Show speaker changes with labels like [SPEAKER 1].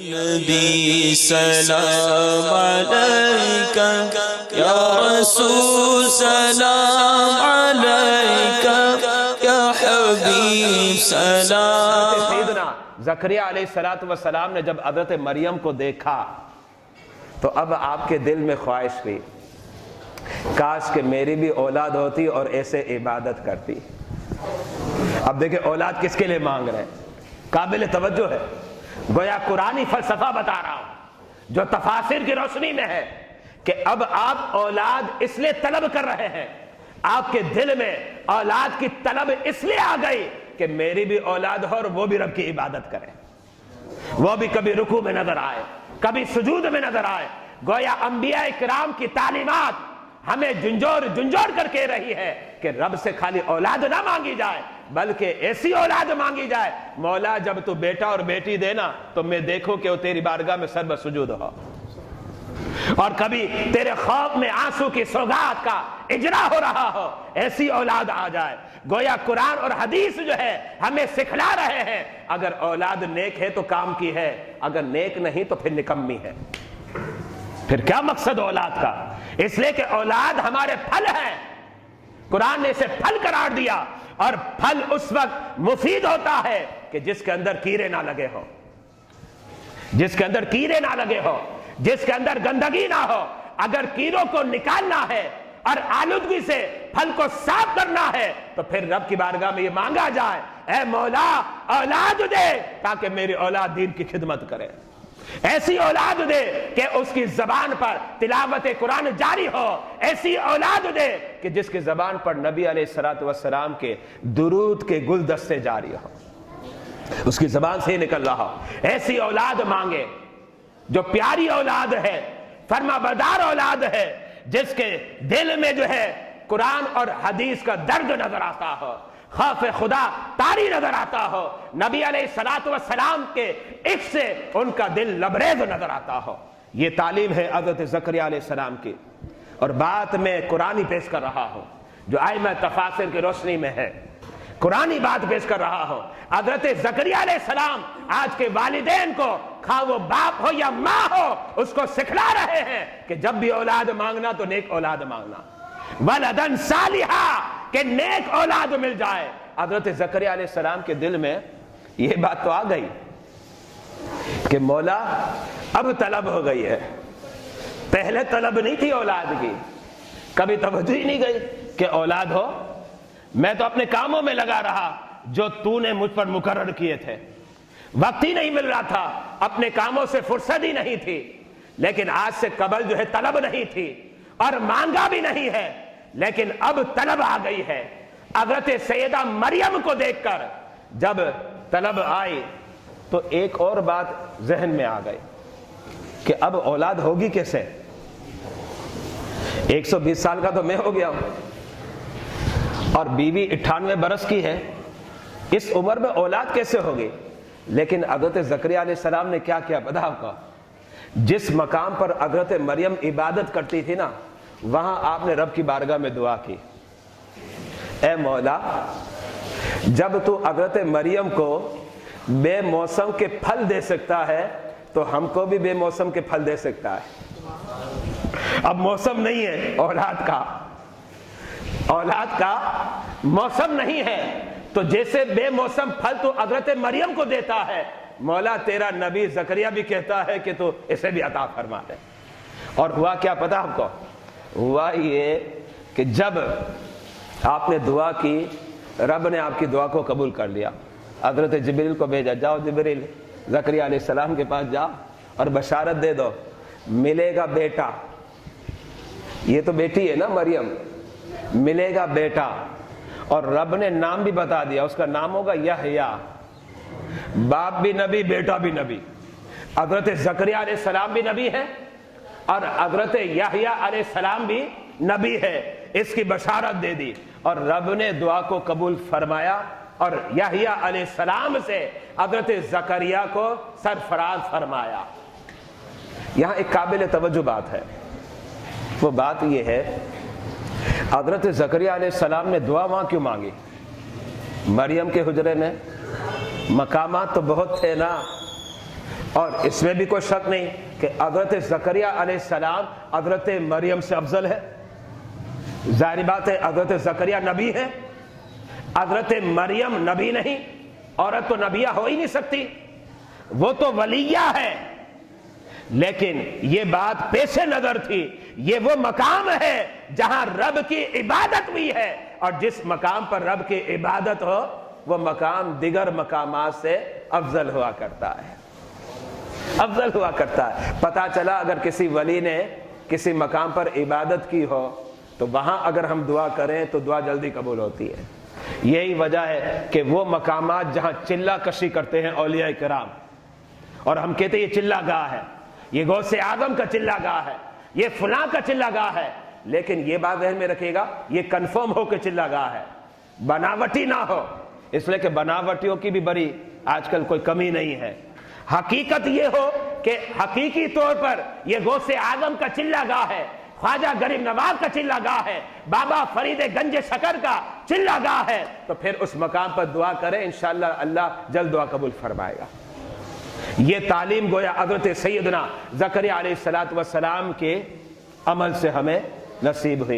[SPEAKER 1] نبی سلام علیکہ، یا رسول سلام علیکہ، یا حبیب سلام۔
[SPEAKER 2] سیدنا زکریا علیہ السلام نے جب حضرت مریم کو دیکھا تو اب آپ کے دل میں خواہش ہوئی، کاش کہ میری بھی اولاد ہوتی اور ایسے عبادت کرتی۔ اب دیکھیں اولاد کس کے لیے مانگ رہے ہیں، قابل توجہ ہے۔ گویا قرآنی فلسفہ بتا رہا ہوں جو تفاسیر کی روشنی میں ہے کہ اب آپ اولاد اس لیے طلب کر رہے ہیں، آپ کے دل میں اولاد کی طلب اس لیے آ گئی کہ میری بھی اولاد ہو اور وہ بھی رب کی عبادت کرے، وہ بھی کبھی رکوع میں نظر آئے، کبھی سجود میں نظر آئے۔ گویا انبیاء کرام کی تعلیمات ہمیں جھنجھوڑ کر کہہ رہی ہے کہ رب سے خالی اولاد نہ مانگی جائے بلکہ ایسی اولاد مانگی جائے، مولا جب تو بیٹا اور بیٹی دینا تو میں دیکھوں کہ وہ تیری بارگاہ میں سر بسجود ہو، اور کبھی تیرے خوف میں آنسو کی سوگات کا اجرا ہو رہا ہو، ایسی اولاد آ جائے۔ گویا قرآن اور حدیث جو ہے ہمیں سکھلا رہے ہیں اگر اولاد نیک ہے تو کام کی ہے، اگر نیک نہیں تو پھر نکمی ہے۔ پھر کیا مقصد اولاد کا؟ اس لیے کہ اولاد ہمارے پھل ہیں، قرآن نے اسے پھل قرار دیا، اور پھل اس وقت مفید ہوتا ہے کہ جس کے اندر کیڑے نہ لگے ہو، جس کے اندر کیڑے نہ لگے ہو، جس کے اندر گندگی نہ ہو۔ اگر کیڑوں کو نکالنا ہے اور آلودگی سے پھل کو صاف کرنا ہے تو پھر رب کی بارگاہ میں یہ مانگا جائے، اے مولا اولاد دے تاکہ میری اولاد دین کی خدمت کرے، ایسی اولاد دے کہ اس کی زبان پر تلاوت قرآن جاری ہو، ایسی اولاد دے کہ جس کی زبان پر نبی علیہ السلام کے درود کے گلدستے جاری ہو، اس کی زبان سے ہی نکل رہا ہو۔ ایسی اولاد مانگے جو پیاری اولاد ہے، فرما بردار اولاد ہے، جس کے دل میں جو ہے قرآن اور حدیث کا درد نظر آتا ہو، خوف خدا طاری نظر آتا ہو، نبی علیہ السلام کے عشق سے ان کا دل لبریز نظر آتا ہو۔ یہ تعلیم ہے حضرت زکریا علیہ السلام کی، اور بات میں قرآنی پیش کر رہا ہوں جو ائمہ تفاسیر کی روشنی میں ہے، قرآنی بات پیش کر رہا ہوں۔ حضرت زکریا علیہ السلام آج کے والدین کو، خواہ وہ باپ ہو یا ماں ہو، اس کو سکھلا رہے ہیں کہ جب بھی اولاد مانگنا تو نیک اولاد مانگنا، ولدن صالحا، کہ نیک اولاد مل جائے۔ حضرت زکریا علیہ السلام کے دل میں یہ بات تو آ گئی کہ مولا اب طلب ہو گئی ہے، پہلے طلب نہیں تھی اولاد کی، کبھی توجہ ہی نہیں گئی کہ اولاد ہو، میں تو اپنے کاموں میں لگا رہا جو تو نے مجھ پر مقرر کیے تھے، وقت ہی نہیں مل رہا تھا، اپنے کاموں سے فرصت ہی نہیں تھی، لیکن آج سے قبل جو ہے طلب نہیں تھی اور مانگا بھی نہیں ہے، لیکن اب طلب آ گئی ہے۔ حضرت سیدہ مریم کو دیکھ کر جب طلب آئی تو ایک اور بات ذہن میں آ گئی کہ اب اولاد ہوگی کیسے؟ 120 سال کا تو میں ہو گیا ہوں اور بیوی 98 برس کی ہے، اس عمر میں اولاد کیسے ہوگی؟ لیکن حضرت زکریا علیہ السلام نے کیا کیا پتہ آپ کو؟ جس مقام پر حضرت مریم عبادت کرتی تھی نا، وہاں آپ نے رب کی بارگاہ میں دعا کی، اے مولا جب تو حضرت مریم کو بے موسم کے پھل دے سکتا ہے تو ہم کو بھی بے موسم کے پھل دے سکتا ہے۔ اب موسم نہیں ہے اولاد کا موسم نہیں ہے، تو جیسے بے موسم پھل تو حضرت مریم کو دیتا ہے، مولا تیرا نبی زکریا بھی کہتا ہے کہ تو اسے بھی عطا فرما دے۔ اور ہوا کیا پتہ آپ کو؟ ہوا یہ کہ جب آپ نے دعا کی، رب نے آپ کی دعا کو قبول کر لیا، حضرت جبریل کو بھیجا، جاؤ جبریل زکریا علیہ السلام کے پاس جاؤ اور بشارت دے دو ملے گا بیٹا، یہ تو بیٹی ہے نا مریم، ملے گا بیٹا، اور رب نے نام بھی بتا دیا، اس کا نام ہوگا یحییٰ، باپ بھی نبی بیٹا بھی نبی۔ حضرت زکریا علیہ السلام بھی نبی ہے اور حضرت یحییٰ علیہ السلام بھی نبی ہے، اس کی بشارت دے دی، اور رب نے دعا کو قبول فرمایا اور یحییٰ علیہ السلام سے حضرت زکریا کو سرفراز فرمایا۔ یہاں ایک قابل توجہ بات ہے، وہ بات یہ ہے حضرت زکریا علیہ السلام نے دعا وہاں کیوں مانگی؟ مریم کے حجرے میں مقامات تو بہت تھے نا، اور اس میں بھی کوئی شک نہیں کہ حضرت زکریہ علیہ السلام حضرت مریم سے افضل ہے. ظاہر بات ہے حضرت زکریہ نبی ہے, حضرت مریم نبی نہیں. عورت تو نبیہ ہو ہی نہیں سکتی, وہ تو ولیہ ہے. لیکن یہ بات پیش نظر تھی, یہ وہ مقام ہے جہاں رب کی عبادت ہوئی ہے, اور جس مقام پر رب کی عبادت ہو وہ مقام دیگر مقامات سے افضل ہوا کرتا ہے, افضل ہوا کرتا ہے. پتہ چلا اگر کسی ولی نے کسی مقام پر عبادت کی ہو تو وہاں اگر ہم دعا کریں تو دعا جلدی قبول ہوتی ہے. یہی وجہ ہے کہ وہ مقامات جہاں چلہ کشی کرتے ہیں اولیاء کرام, اور ہم کہتے ہیں یہ چلہ گاہ ہے, یہ غوث اعظم کا چلہ گاہ ہے, یہ فلاں کا چلہ گاہ ہے, لیکن یہ بات ذہن میں رکھیے گا یہ کنفرم ہو کہ چلہ گاہ ہے, بناوٹی نہ ہو. اس لیے کہ بناوٹیوں کی بھی بڑی آج کل کوئی کمی نہیں ہے. حقیقت یہ ہو کہ حقیقی طور پر یہ غوث اعظم کا چلہ گاہ ہے, خواجہ غریب نواز کا چلہ گاہ ہے, بابا فرید گنج شکر کا چلہ گاہ ہے, تو پھر اس مقام پر دعا کریں, انشاءاللہ اللہ جلد دعا قبول فرمائے گا. یہ تعلیم گویا حضرت سیدنا زکریا علیہ السلام کے عمل سے ہمیں نصیب ہوئی.